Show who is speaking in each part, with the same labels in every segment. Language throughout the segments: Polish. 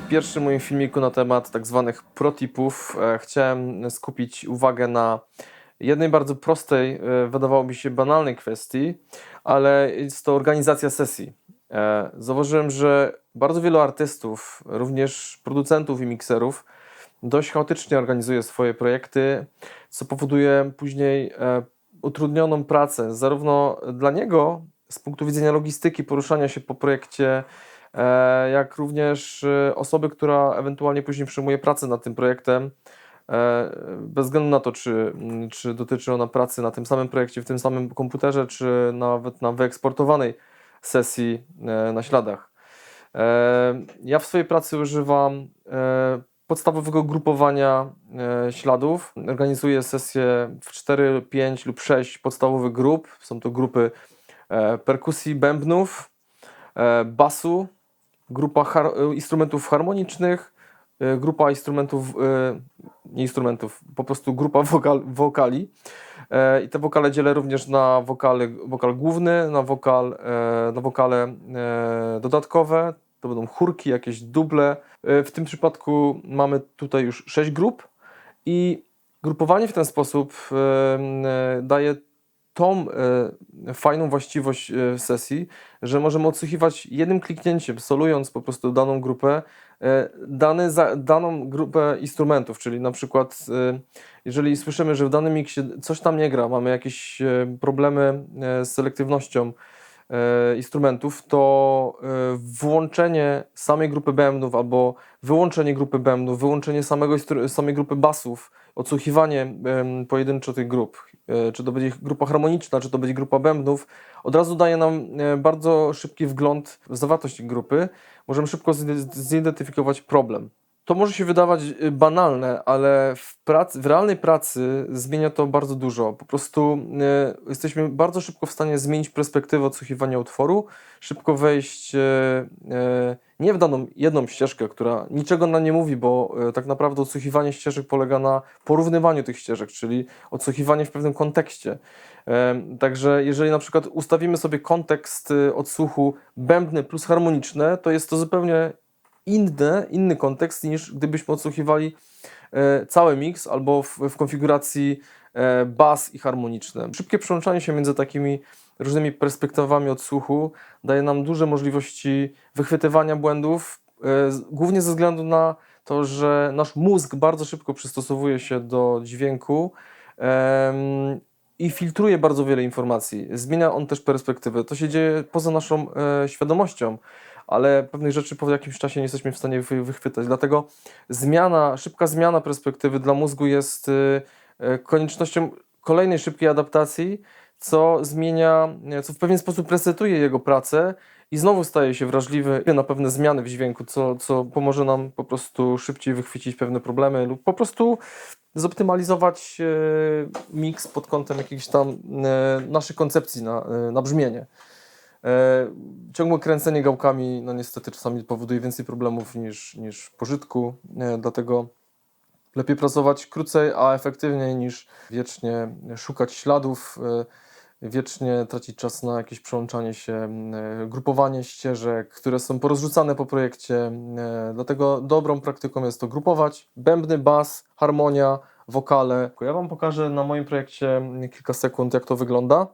Speaker 1: W pierwszym moim filmiku na temat tak zwanych protipów chciałem skupić uwagę na jednej bardzo prostej, wydawało mi się banalnej kwestii, ale jest to organizacja sesji. Zauważyłem, że bardzo wielu artystów, również producentów i mikserów, dość chaotycznie organizuje swoje projekty, co powoduje później utrudnioną pracę, zarówno dla niego z punktu widzenia logistyki, poruszania się po projekcie, jak również osoby, która ewentualnie później przyjmuje pracę nad tym projektem, bez względu na to, czy dotyczy ona pracy na tym samym projekcie, w tym samym komputerze, czy nawet na wyeksportowanej sesji na śladach. Ja w swojej pracy używam podstawowego grupowania śladów. Organizuję sesje w 4, 5 lub 6 podstawowych grup. Są to grupy perkusji, bębnów, basu, grupa instrumentów harmonicznych, grupa instrumentów, nie instrumentów, po prostu grupa wokali. I te wokale dzielę również na wokal główny, na wokale dodatkowe. To będą chórki, jakieś duble. W tym przypadku mamy tutaj już 6 grup i grupowanie w ten sposób daje tą fajną właściwość sesji, że możemy odsłuchiwać jednym kliknięciem, solując po prostu daną grupę, daną grupę instrumentów, czyli na przykład jeżeli słyszymy, że w danym miksie coś tam nie gra, mamy jakieś problemy z selektywnością instrumentów, to włączenie samej grupy bębnów albo wyłączenie grupy bębnów, wyłączenie samej grupy basów, odsłuchiwanie pojedynczo tych grup, czy to będzie grupa harmoniczna, czy to będzie grupa bębnów, od razu daje nam bardzo szybki wgląd w zawartość tej grupy. Możemy szybko zidentyfikować problem. To może się wydawać banalne, ale w realnej pracy zmienia to bardzo dużo. Po prostu jesteśmy bardzo szybko w stanie zmienić perspektywę odsłuchiwania utworu, szybko wejść nie w daną jedną ścieżkę, która niczego nam nie mówi, bo tak naprawdę odsłuchiwanie ścieżek polega na porównywaniu tych ścieżek, czyli odsłuchiwanie w pewnym kontekście. Także jeżeli na przykład ustawimy sobie kontekst odsłuchu bębny plus harmoniczne, to jest to zupełnie inny kontekst niż gdybyśmy odsłuchiwali cały mix albo w konfiguracji bas i harmoniczne. Szybkie przełączanie się między takimi różnymi perspektywami odsłuchu daje nam duże możliwości wychwytywania błędów, głównie ze względu na to, że nasz mózg bardzo szybko przystosowuje się do dźwięku i filtruje bardzo wiele informacji. Zmienia on też perspektywę. To się dzieje poza naszą świadomością, ale pewnych rzeczy po jakimś czasie nie jesteśmy w stanie wychwytać. Dlatego szybka zmiana perspektywy dla mózgu jest koniecznością kolejnej szybkiej adaptacji, co w pewien sposób resetuje jego pracę i znowu staje się wrażliwy na pewne zmiany w dźwięku, co pomoże nam po prostu szybciej wychwycić pewne problemy lub po prostu zoptymalizować miks pod kątem jakiejś tam naszej koncepcji na brzmienie. Ciągłe kręcenie gałkami, no niestety czasami powoduje więcej problemów niż pożytku, dlatego lepiej pracować krócej, a efektywniej niż wiecznie szukać śladów, wiecznie tracić czas na jakieś przełączanie się, grupowanie ścieżek, które są porozrzucane po projekcie. Dlatego dobrą praktyką jest to grupować bębny, bas, harmonia, wokale. Ja Wam pokażę na moim projekcie kilka sekund, jak to wygląda.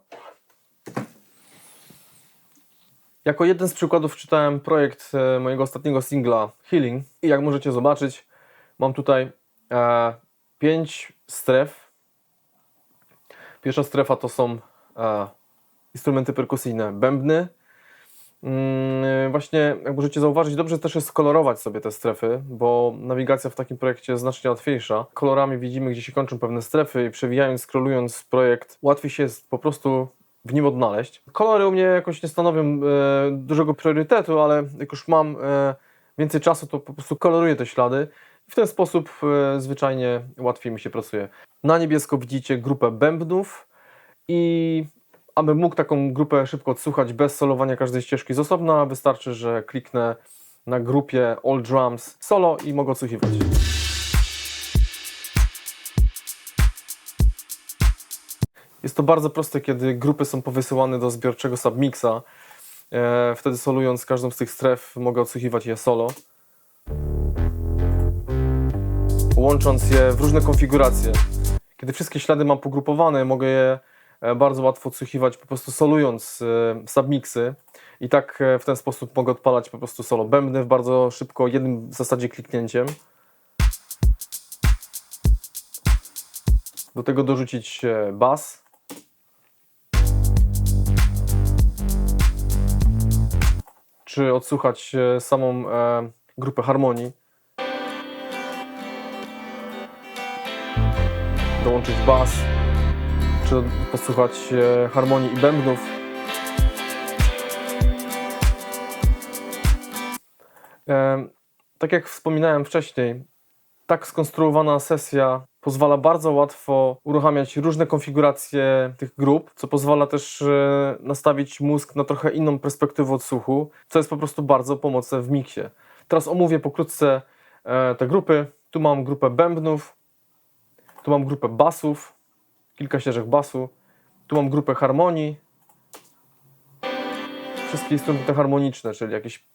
Speaker 1: Jako jeden z przykładów czytałem projekt mojego ostatniego singla Healing i jak możecie zobaczyć, mam tutaj 5 stref. Pierwsza strefa to są instrumenty perkusyjne, bębny. Właśnie jak możecie zauważyć, dobrze też jest kolorować sobie te strefy, bo nawigacja w takim projekcie jest znacznie łatwiejsza. Kolorami widzimy, gdzie się kończą pewne strefy i przewijając, scrollując projekt, łatwiej się jest po prostu w nim odnaleźć. Kolory u mnie jakoś nie stanowią dużego priorytetu, ale jak już mam więcej czasu, to po prostu koloruję te ślady. W ten sposób zwyczajnie łatwiej mi się pracuje. Na niebiesko widzicie grupę bębnów i aby mógł taką grupę szybko odsłuchać bez solowania każdej ścieżki z osobna, wystarczy, że kliknę na grupie All Drums Solo i mogę odsłuchiwać. Jest to bardzo proste, kiedy grupy są powysyłane do zbiorczego submixa. Wtedy solując każdą z tych stref mogę odsłuchiwać je solo. łącząc je w różne konfiguracje. Kiedy wszystkie ślady mam pogrupowane, mogę je bardzo łatwo odsłuchiwać po prostu solując submixy i tak w ten sposób mogę odpalać po prostu solo bębny bardzo szybko, jednym w zasadzie kliknięciem. Do tego dorzucić bas. Czy odsłuchać samą grupę harmonii. Dołączyć bas. Czy posłuchać harmonii i bębnów. Tak jak wspominałem wcześniej, tak skonstruowana sesja pozwala bardzo łatwo uruchamiać różne konfiguracje tych grup, co pozwala też nastawić mózg na trochę inną perspektywę odsłuchu, co jest po prostu bardzo pomocne w miksie. Teraz omówię pokrótce te grupy. Tu mam grupę bębnów, tu mam grupę basów, kilka ścieżek basu, tu mam grupę harmonii, wszystkie instrumenty harmoniczne, czyli jakieś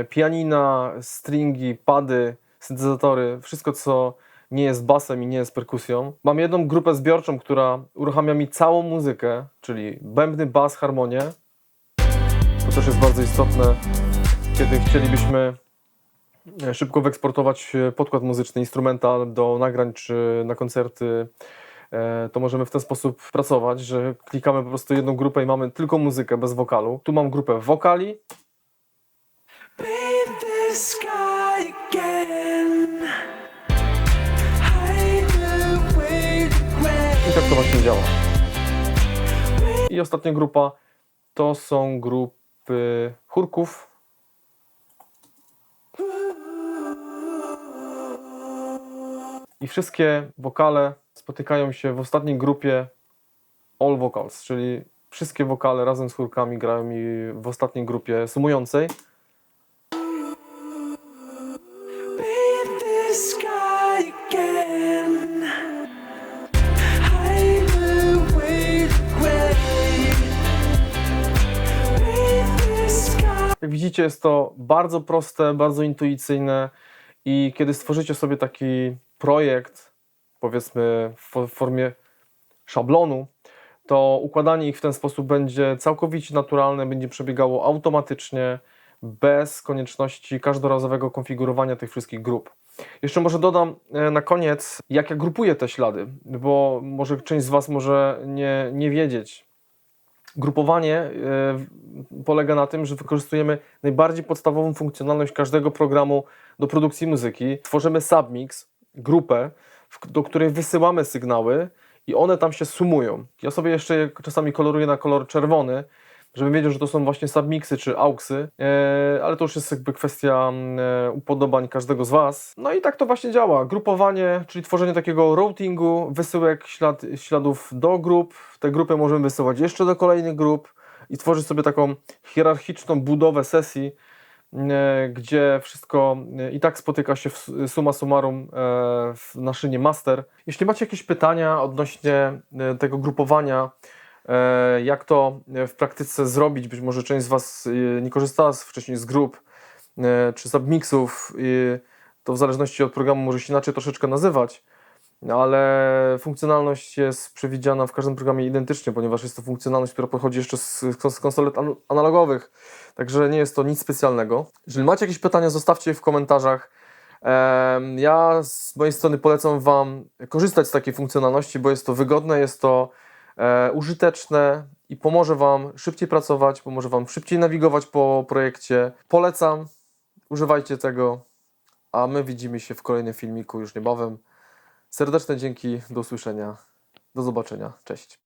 Speaker 1: pianina, stringi, pady, syntezatory, wszystko co nie jest basem i nie jest perkusją. Mam jedną grupę zbiorczą, która uruchamia mi całą muzykę, czyli bębny, bas, harmonię. To też jest bardzo istotne, kiedy chcielibyśmy szybko wyeksportować podkład muzyczny, instrumental do nagrań czy na koncerty. To możemy w ten sposób pracować, że klikamy po prostu jedną grupę i mamy tylko muzykę bez wokalu. Tu mam grupę wokali. I tak to właśnie działa. I ostatnia grupa to są grupy chórków. I wszystkie wokale spotykają się w ostatniej grupie all vocals, czyli wszystkie wokale razem z chórkami grają mi w ostatniej grupie sumującej. Jak widzicie, jest to bardzo proste, bardzo intuicyjne i kiedy stworzycie sobie taki projekt, powiedzmy w formie szablonu, to układanie ich w ten sposób będzie całkowicie naturalne, będzie przebiegało automatycznie, bez konieczności każdorazowego konfigurowania tych wszystkich grup. Jeszcze może dodam na koniec, jak ja grupuję te ślady, bo może część z Was może nie wiedzieć. Grupowanie polega na tym, że wykorzystujemy najbardziej podstawową funkcjonalność każdego programu do produkcji muzyki. Tworzymy submix, grupę, do której wysyłamy sygnały i one tam się sumują. Ja sobie jeszcze je czasami koloruję na kolor czerwony, żebym wiedział, że to są właśnie submixy czy auxy, ale to już jest jakby kwestia upodobań każdego z Was. No i tak to właśnie działa. Grupowanie, czyli tworzenie takiego routingu, wysyłek śladów do grup. Te grupy możemy wysyłać jeszcze do kolejnych grup i tworzyć sobie taką hierarchiczną budowę sesji, gdzie wszystko i tak spotyka się summa summarum w maszynie master. Jeśli macie jakieś pytania odnośnie tego grupowania, jak to w praktyce zrobić, być może część z Was nie korzystała wcześniej z grup czy submixów, to w zależności od programu może się inaczej troszeczkę nazywać, ale funkcjonalność jest przewidziana w każdym programie identycznie, ponieważ jest to funkcjonalność, która pochodzi jeszcze z konsolet analogowych, także nie jest to nic specjalnego. Jeżeli macie jakieś pytania, zostawcie je w komentarzach. Ja z mojej strony polecam Wam korzystać z takiej funkcjonalności, bo jest to wygodne, jest to użyteczne i pomoże Wam szybciej pracować, pomoże Wam szybciej nawigować po projekcie. Polecam, używajcie tego, a my widzimy się w kolejnym filmiku już niebawem. Serdeczne dzięki, do usłyszenia, do zobaczenia, cześć.